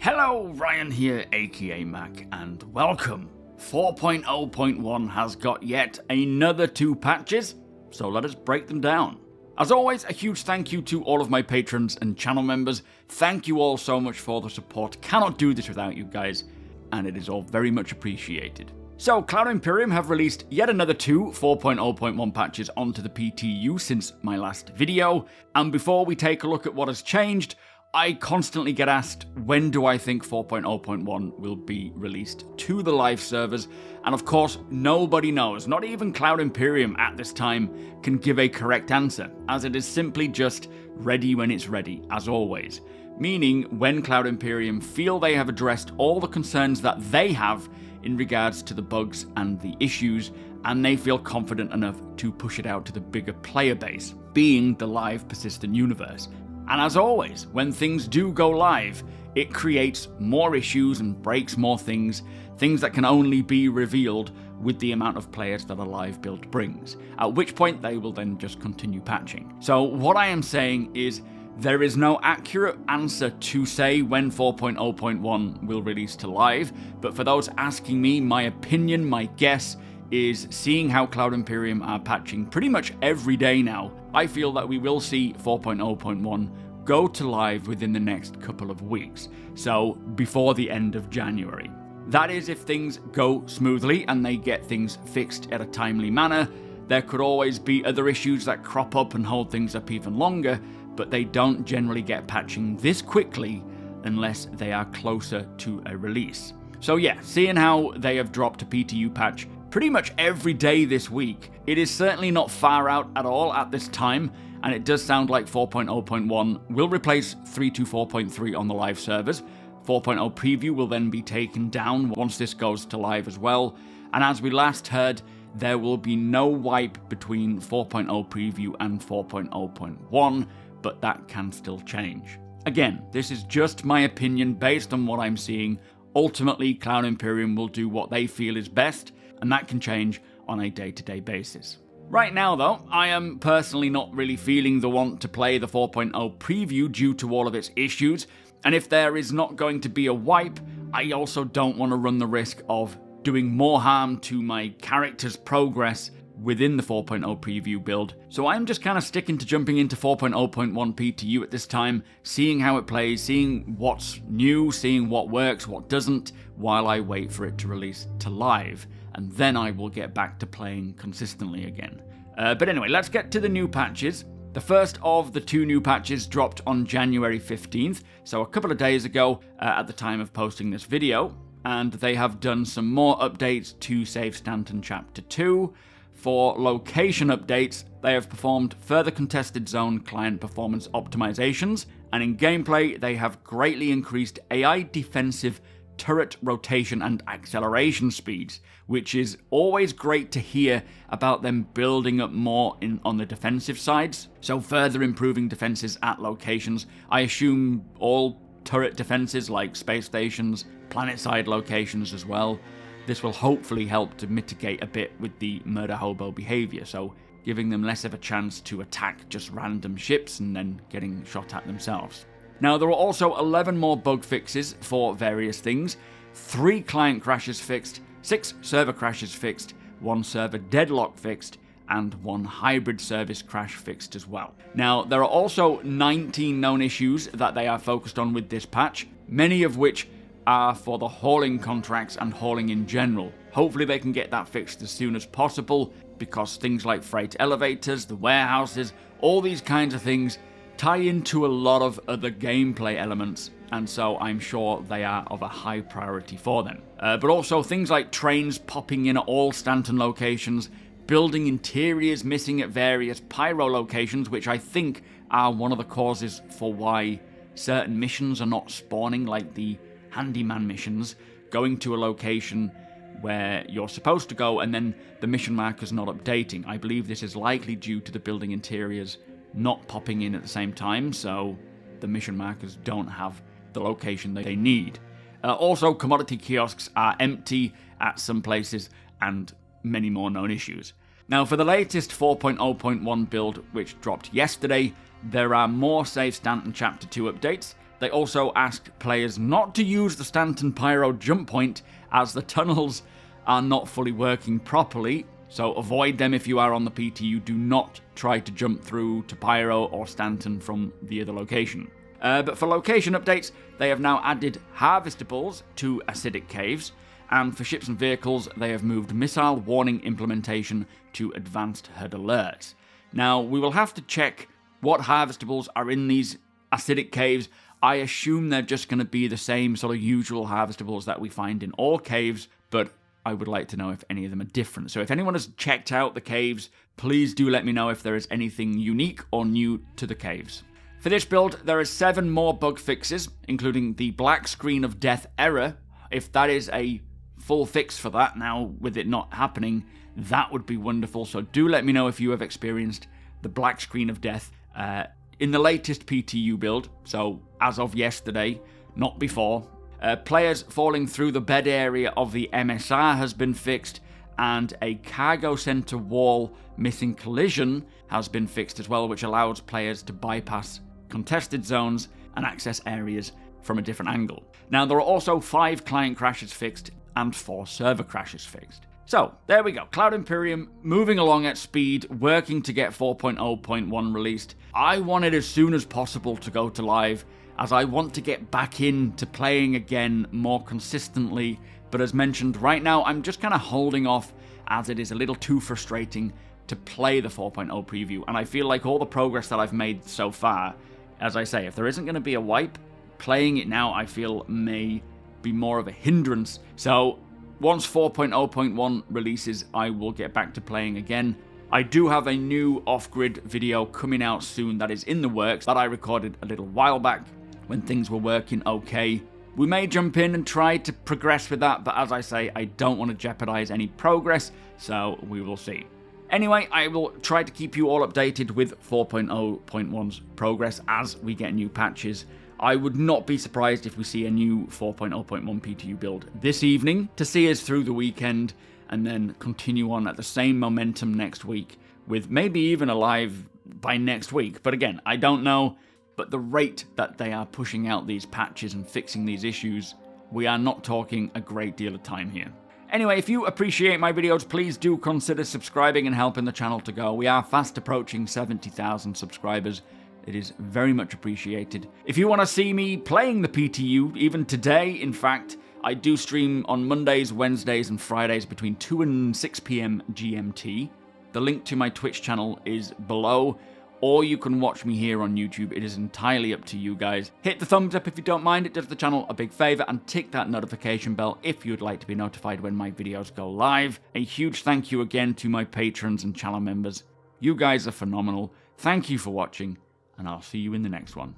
Hello, Ryan here, aka Mac, and welcome. 4.0.1 has got yet another 2 patches, so let us break them down. As always, a huge thank you to all of my patrons and channel members. Thank you all so much for the support. Cannot do this without you guys, and it is all very much appreciated. So, Cloud Imperium have released yet another 2 4.0.1 patches onto the PTU since my last video, and before we take a look at what has changed, I constantly get asked, when do I think 4.0.1 will be released to the live servers? And of course, nobody knows, not even Cloud Imperium at this time can give a correct answer, as it is simply just ready when it's ready, as always. Meaning, when Cloud Imperium feel they have addressed all the concerns that they have in regards to the bugs and the issues, and they feel confident enough to push it out to the bigger player base, being the live persistent universe. And as always, when things do go live, it creates more issues and breaks more things that can only be revealed with the amount of players that a live build brings, at which point they will then just continue patching. So what I am saying is, there is no accurate answer to say when 4.0.1 will release to live, but for those asking me, my opinion, my guess, is seeing how Cloud Imperium are patching pretty much every day now, I feel that we will see 4.0.1 go to live within the next couple of weeks, so before the end of January. That is if things go smoothly and they get things fixed at a timely manner. There could always be other issues that crop up and hold things up even longer, but they don't generally get patching this quickly unless they are closer to a release. So yeah, seeing how they have dropped a PTU patch pretty much every day this week, it is certainly not far out at all at this time, and it does sound like 4.0.1 will replace 3.2.4.3 on the live servers. 4.0 preview will then be taken down once this goes to live as well, and as we last heard, there will be no wipe between 4.0 preview and 4.0.1, but that can still change. Again, this is just my opinion based on what I'm seeing. Ultimately, Cloud Imperium will do what they feel is best, and that can change on a day-to-day basis. Right now though, I am personally not really feeling the want to play the 4.0 preview due to all of its issues, and if there is not going to be a wipe, I also don't want to run the risk of doing more harm to my character's progress within the 4.0 preview build, so I'm just kind of sticking to jumping into 4.0.1 PTU at this time, seeing how it plays, seeing what's new, seeing what works, what doesn't, while I wait for it to release to live, and then I will get back to playing consistently again. But anyway, let's get to the new patches. The first of the 2 new patches dropped on January 15th, so a couple of days ago at the time of posting this video, and they have done some more updates to Save Stanton Chapter 2. For location updates, they have performed further contested zone client performance optimizations, and in gameplay, they have greatly increased AI defensive turret rotation and acceleration speeds, which is always great to hear about them building up more on the defensive sides, so further improving defenses at locations. I assume all turret defenses like space stations, planet-side locations as well. This will hopefully help to mitigate a bit with the murder hobo behavior, so giving them less of a chance to attack just random ships and then getting shot at themselves. Now, there are also 11 more bug fixes for various things, 3 client crashes fixed, 6 server crashes fixed, 1 server deadlock fixed, and 1 hybrid service crash fixed as well. Now, there are also 19 known issues that they are focused on with this patch, many of which are for the hauling contracts and hauling in general. Hopefully they can get that fixed as soon as possible, because things like freight elevators, the warehouses, all these kinds of things tie into a lot of other gameplay elements, and so I'm sure they are of a high priority for them. But also things like trains popping in at all Stanton locations, building interiors missing at various pyro locations, which I think are one of the causes for why certain missions are not spawning, like the handyman missions, going to a location where you're supposed to go and then the mission marker's not updating. I believe this is likely due to the building interiors not popping in at the same time, so the mission markers don't have the location they need. Also, commodity kiosks are empty at some places, and many more known issues. Now, for the latest 4.0.1 build, which dropped yesterday, there are more Save Stanton Chapter 2 updates. They also asked players not to use the Stanton Pyro jump point as the tunnels are not fully working properly, so avoid them if you are on the PTU. Do not try to jump through to Pyro or Stanton from the other location. But for location updates, they have now added harvestables to acidic caves, and for ships and vehicles, they have moved missile warning implementation to advanced HUD alerts. Now, we will have to check what harvestables are in these acidic caves. I assume they're just going to be the same sort of usual harvestables that we find in all caves, but I would like to know if any of them are different. So if anyone has checked out the caves, please do let me know if there is anything unique or new to the caves. For this build, there are 7 more bug fixes, including the black screen of death error. If that is a full fix for that now, with it not happening, that would be wonderful. So do let me know if you have experienced the black screen of death in the latest PTU build, so as of yesterday, not before. Players falling through the bed area of the MSR has been fixed, and a cargo center wall missing collision has been fixed as well, which allows players to bypass contested zones and access areas from a different angle. Now, there are also 5 client crashes fixed and 4 server crashes fixed. So, there we go. Cloud Imperium moving along at speed, working to get 4.0.1 released. I want it as soon as possible to go to live, as I want to get back into playing again more consistently. But as mentioned, right now I'm just kind of holding off, as it is a little too frustrating to play the 4.0 preview. And I feel like all the progress that I've made so far, as I say, if there isn't going to be a wipe, playing it now I feel may be more of a hindrance. So once 4.0.1 releases, I will get back to playing again. I do have a new off-grid video coming out soon that is in the works that I recorded a little while back when things were working okay. We may jump in and try to progress with that, but as I say, I don't want to jeopardize any progress, so we will see. Anyway, I will try to keep you all updated with 4.0.1's progress as we get new patches. I would not be surprised if we see a new 4.0.1 PTU build this evening to see us through the weekend, and then continue on at the same momentum next week, with maybe even a live by next week. But again, I don't know, but the rate that they are pushing out these patches and fixing these issues, we are not talking a great deal of time here. Anyway, if you appreciate my videos, please do consider subscribing and helping the channel to go. We are fast approaching 70,000 subscribers. It is very much appreciated. If you want to see me playing the PTU, even today, in fact, I do stream on Mondays, Wednesdays, and Fridays between 2 and 6 p.m. GMT. The link to my Twitch channel is below, or you can watch me here on YouTube. It is entirely up to you guys. Hit the thumbs up if you don't mind. It does the channel a big favor, and tick that notification bell if you'd like to be notified when my videos go live. A huge thank you again to my patrons and channel members. You guys are phenomenal. Thank you for watching, and I'll see you in the next one.